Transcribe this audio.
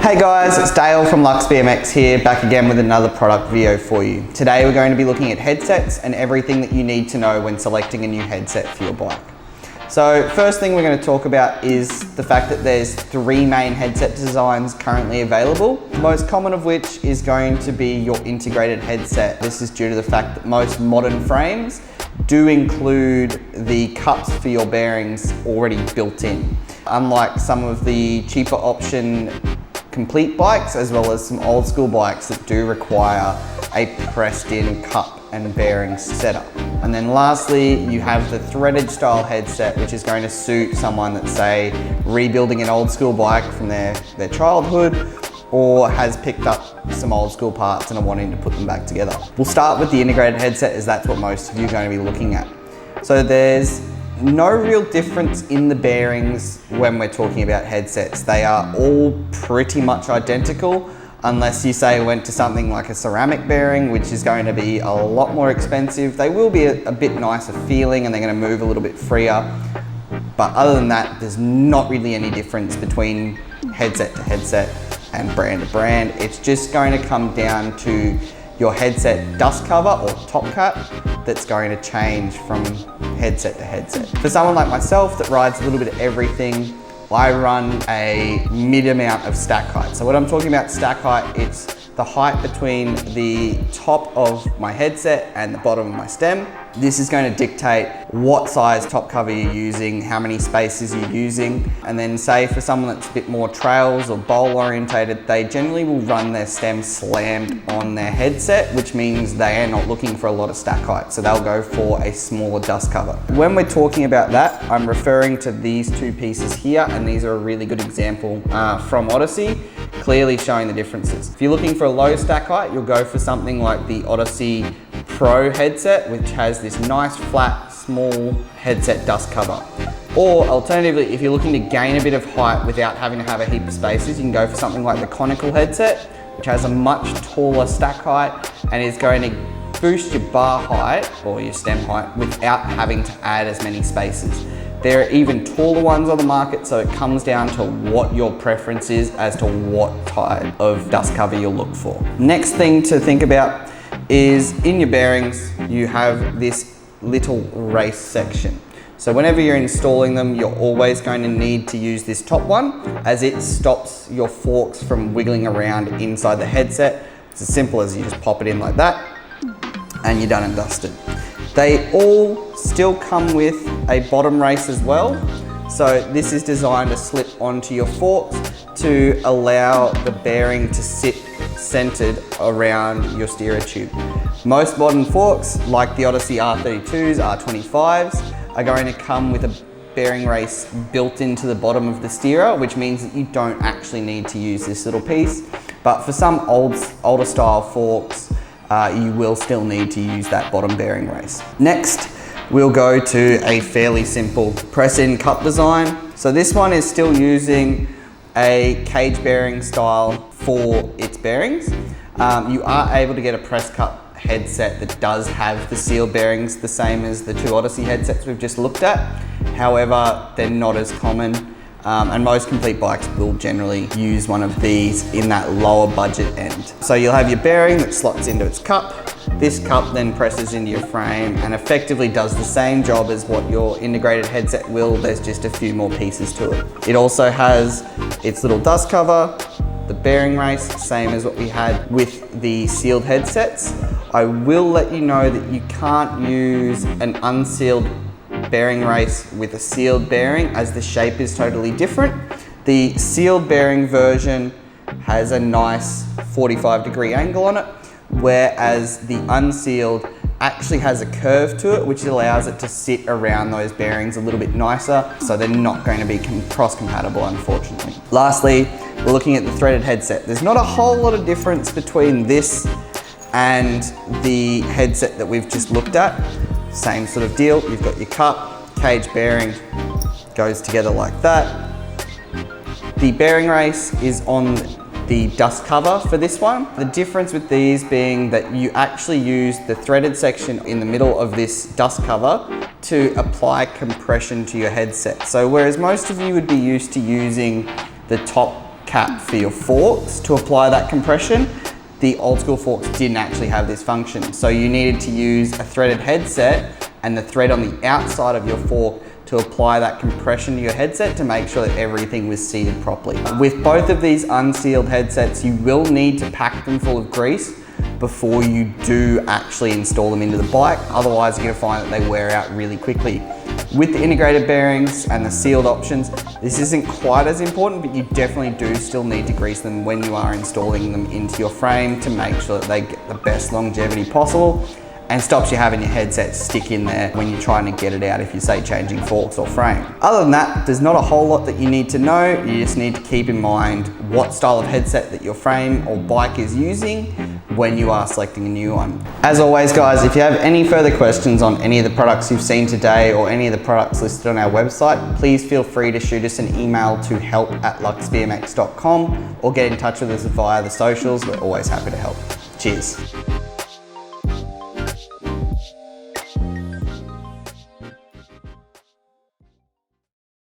Hey guys, it's Dale from Lux BMX here, back again with another product video for you. Today we're going to be looking at headsets and everything that you need to know when selecting a new headset for your bike. So first thing we're going to talk about is the fact that there's three main headset designs currently available, the most common of which is going to be your integrated headset. This is due to the fact that most modern frames do include the cups for your bearings already built in. Unlike some of the cheaper option complete bikes, as well as some old school bikes that do require a pressed in cup and bearing setup. And then lastly, you have the threaded style headset, which is going to suit someone that's, say, rebuilding an old school bike from their childhood, or has picked up some old school parts and are wanting to put them back together. We'll start with the integrated headset, as that's what most of you are going to be looking at. So there's no real difference in the bearings when we're talking about headsets. They are all pretty much identical, unless you say went to something like a ceramic bearing, which is going to be a lot more expensive. They will be a bit nicer feeling and they're going to move a little bit freer. But other than that, there's not really any difference between headset to headset and brand to brand. It's just going to come down to your headset dust cover or top cap that's going to change from headset to headset. For someone like myself that rides a little bit of everything, I run a mid amount of stack height. So when I'm talking about stack height, it's the height between the top of my headset and the bottom of my stem. This is going to dictate what size top cover you're using, how many spaces you're using, and then say for someone that's a bit more trails or bowl orientated, they generally will run their stem slammed on their headset, which means they are not looking for a lot of stack height, so they'll go for a smaller dust cover. When we're talking about that, I'm referring to these two pieces here, and these are a really good example from Odyssey, clearly showing the differences. If you're looking for a low stack height, you'll go for something like the Odyssey Pro headset, which has this nice flat small headset dust cover. Or alternatively, if you're looking to gain a bit of height without having to have a heap of spaces, you can go for something like the conical headset, which has a much taller stack height and is going to boost your bar height or your stem height without having to add as many spaces. There are even taller ones on the market, so it comes down to what your preference is as to what type of dust cover you'll look for. Next thing to think about is in your bearings, you have this little race section. So whenever you're installing them, you're always going to need to use this top one, as it stops your forks from wiggling around inside the headset. It's as simple as you just pop it in like that and you're done and dusted. They all still come with a bottom race as well. So this is designed to slip onto your forks to allow the bearing to sit centered around your steerer tube. Most modern forks, like the Odyssey R32s, R25s, are going to come with a bearing race built into the bottom of the steerer, which means that you don't actually need to use this little piece. But for some older style forks, you will still need to use that bottom bearing race. Next, we'll go to a fairly simple Pressin Cut design. So this one is still using a cage bearing style for its bearings. You are able to get a press cut headset that does have the sealed bearings the same as the two Odyssey headsets we've just looked at. However, they're not as common. And most complete bikes will generally use one of these in that lower budget end. So you'll have your bearing that slots into its cup. This cup then presses into your frame and effectively does the same job as what your integrated headset will. There's just a few more pieces to it. It also has its little dust cover, the bearing race, same as what we had with the sealed headsets. I will let you know that you can't use an unsealed bearing race with a sealed bearing, as the shape is totally different. The sealed bearing version has a nice 45-degree angle on it, whereas the unsealed actually has a curve to it, which allows it to sit around those bearings a little bit nicer, so they're not going to be cross-compatible, unfortunately. Lastly, we're looking at the threaded headset. There's not a whole lot of difference between this and the headset that we've just looked at. Same sort of deal. You've got your cup, cage bearing, goes together like that. The bearing race is on the dust cover for this one. The difference with these being that you actually use the threaded section in the middle of this dust cover to apply compression to your headset. So whereas most of you would be used to using the top cap for your forks to apply that compression. The old school forks didn't actually have this function. So you needed to use a threaded headset and the thread on the outside of your fork to apply that compression to your headset to make sure that everything was seated properly. With both of these unsealed headsets, you will need to pack them full of grease before you do actually install them into the bike. Otherwise, you're gonna find that they wear out really quickly. With the integrated bearings and the sealed options, this isn't quite as important, but you definitely do still need to grease them when you are installing them into your frame to make sure that they get the best longevity possible and stops you having your headset stick in there when you're trying to get it out if you say changing forks or frame. Other than that, there's not a whole lot that you need to know. You just need to keep in mind what style of headset that your frame or bike is using when you are selecting a new one. As always guys, if you have any further questions on any of the products you've seen today or any of the products listed on our website, please feel free to shoot us an email to help@luxbmx.com or get in touch with us via the socials. We're always happy to help. Cheers.